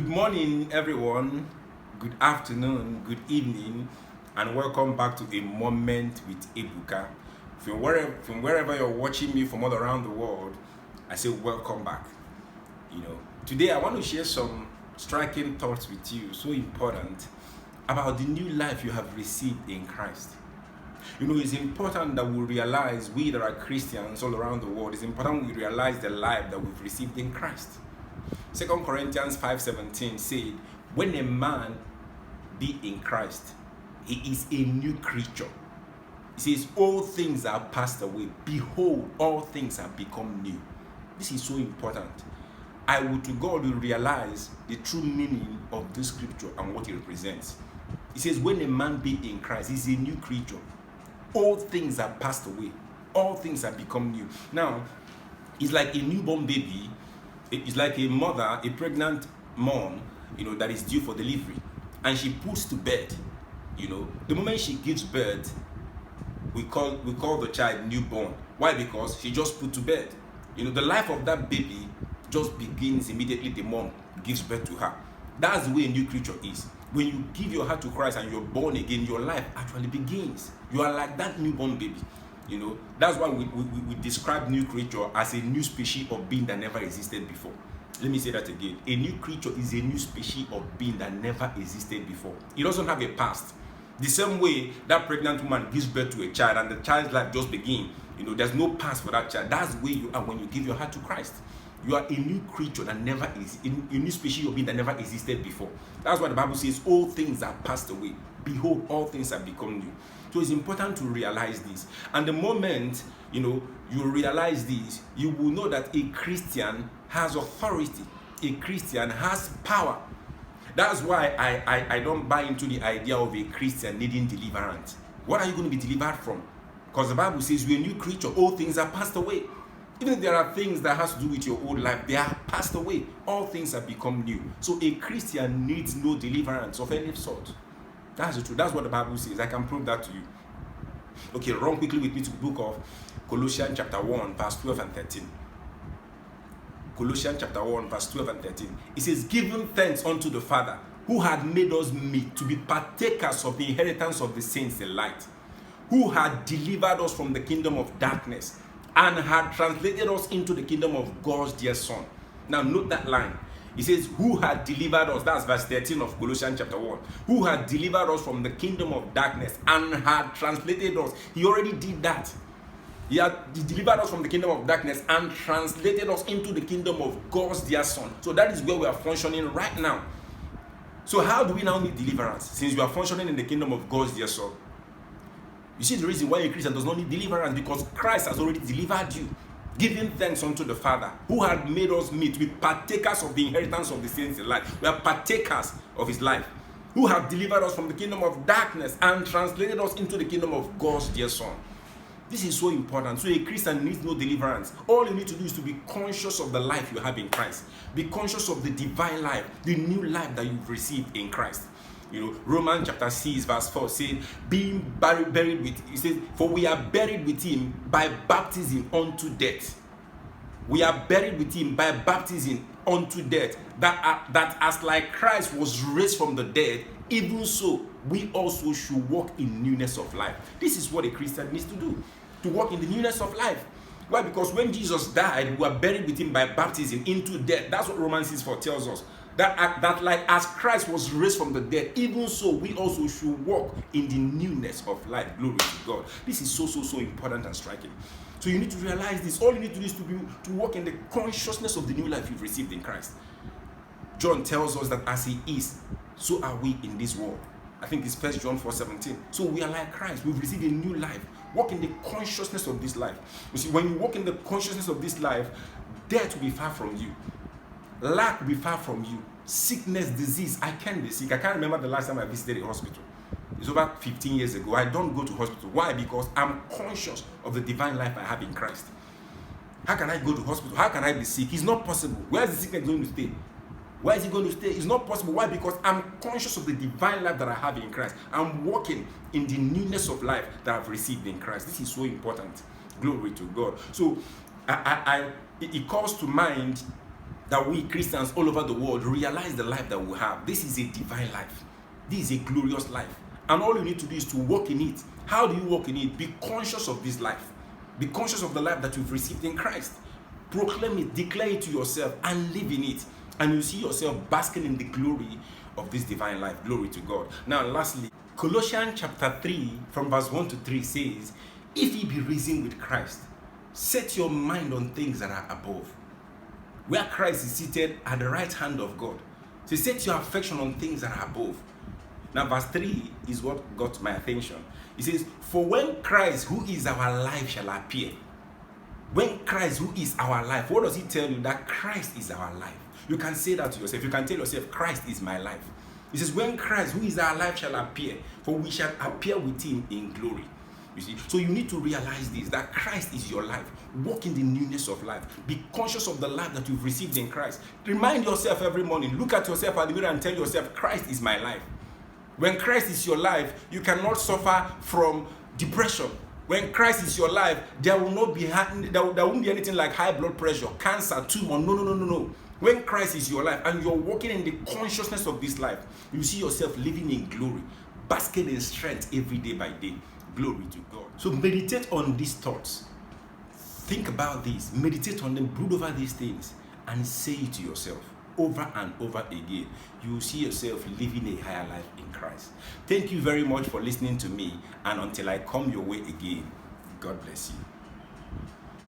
morning, everyone. Good afternoon, good evening, and welcome back to A Moment with Ebuka. From wherever you're watching me from all around the world, I say welcome back. Today I want to share some striking thoughts with you, so important, about the new life you have received in Christ. It's important that we realize, we that are Christians all around the world, it's important we realize the life that we've received in Christ. 2 Corinthians 5:17 said, when a man be in Christ, he is a new creature. It says, all things are passed away. Behold, all things have become new. This is so important. I would to God will realize the true meaning of this scripture and what it represents. It says, when a man be in Christ, he's a new creature. All things are passed away. All things have become new. Now, it's like a newborn baby. It's like a mother, a pregnant mom, that is due for delivery, and she puts to bed. The moment she gives birth, we call the child newborn. Why? Because she just put to bed. The life of that baby just begins immediately the mom gives birth to her. That's the way a new creature is. When you give your heart to Christ and you're born again, your life actually begins. You are like that newborn baby. That's why we describe new creature as a new species of being that never existed before. Let me say that again. A new creature is a new species of being that never existed before. It doesn't have a past. The same way that pregnant woman gives birth to a child and the child's life just begins. There's no past for that child. That's the way you are when you give your heart to Christ. You are a new creature that never is, a new species of being that never existed before. That's why the Bible says, all things are passed away. Behold, all things have become new. So it's important to realize this. And the moment, you realize this, you will know that a Christian has authority. A Christian has power. That's why I don't buy into the idea of a Christian needing deliverance. What are you going to be delivered from? Because the Bible says you're a new creature. All things are passed away. Even if there are things that has to do with your old life, they are passed away. All things have become new. So a Christian needs no deliverance of any sort. That's the truth. That's what the Bible says. I can prove that to you. Okay, run quickly with me to the book of Colossians chapter 1, verse 12 and 13. Colossians chapter 1, verse 12 and 13. It says, giving thanks unto the Father, who had made us meet to be partakers of the inheritance of the saints in light, who had delivered us from the kingdom of darkness, and had translated us into the kingdom of God's dear Son. Now note that line. It says, who had delivered us, that's verse 13 of Colossians chapter 1. Who had delivered us from the kingdom of darkness and had translated us. He already did that. He delivered us from the kingdom of darkness and translated us into the kingdom of God's dear Son. So that is where we are functioning right now. So how do we now need deliverance? Since we are functioning in the kingdom of God's dear Son. You see the reason why a Christian does not need deliverance, because Christ has already delivered you. Giving thanks unto the Father, who had made us meet with partakers of the inheritance of the saints in light. We are partakers of his life. Who have delivered us from the kingdom of darkness and translated us into the kingdom of God's dear Son. This is so important. So a Christian needs no deliverance. All you need to do is to be conscious of the life you have in Christ. Be conscious of the divine life, the new life that you've received in Christ. Romans chapter 6 verse 4 says, being buried with, it says, for we are buried with him by baptism unto death. We are buried with him by baptism unto death. That as like Christ was raised from the dead, even so we also should walk in newness of life. This is what a Christian needs to do, to walk in the newness of life. Why? Because when Jesus died, we were buried with him by baptism into death. That's what Romans 6:4 tells us. That like as Christ was raised from the dead, even so we also should walk in the newness of life. Glory to God. This is so important and striking. So you need to realize this. All you need to do is to walk in the consciousness of the new life you've received in Christ. John tells us that as he is, so are we in this world. I think it's 1 John 4:17. So we are like Christ. We've received a new life. Walk in the consciousness of this life. You see, when you walk in the consciousness of this life, death will be far from you. Lack will be far from you. Sickness, disease. I can't be sick. I can't remember the last time I visited a hospital. It's over 15 years ago. I don't go to hospital. Why? Because I'm conscious of the divine life I have in Christ. How can I go to hospital? How can I be sick? It's not possible. Where is the sickness going to stay? Where is it going to stay? It's not possible. Why? Because I'm conscious of the divine life that I have in Christ. I'm walking in the newness of life that I've received in Christ. This is so important. Glory to God. So it calls to mind that we Christians all over the world realize the life that we have. This is a divine life. This is a glorious life. And all you need to do is to walk in it. How do you walk in it? Be conscious of this life. Be conscious of the life that you've received in Christ. Proclaim it, declare it to yourself, and live in it. And you see yourself basking in the glory of this divine life. Glory to God. Now, lastly, Colossians chapter 3, from verse 1 to 3 says, if ye be risen with Christ, set your mind on things that are above, where Christ is seated at the right hand of God. So set your affection on things that are above. Now, verse 3 is what got my attention. It says, for when Christ, who is our life, shall appear. When Christ, who is our life, what does he tell you? That Christ is our life. You can say that to yourself. You can tell yourself, Christ is my life. It says, when Christ, who is our life, shall appear, for we shall appear with him in glory. You see, so you need to realize this, that Christ is your life. Walk in the newness of life. Be conscious of the life that you've received in Christ. Remind yourself every morning. Look at yourself at the mirror and tell yourself, Christ is my life. When Christ is your life, you cannot suffer from depression. When Christ is your life, there won't be anything like high blood pressure, cancer, tumor. No. When Christ is your life and you're walking in the consciousness of this life, you see yourself living in glory, basking in strength every day by day. Glory to God. So meditate on these thoughts. Think about this. Meditate on them. Brood over these things and say it to yourself over and over again. You will see yourself living a higher life in Christ. Thank you very much for listening to me. And until I come your way again, God bless you.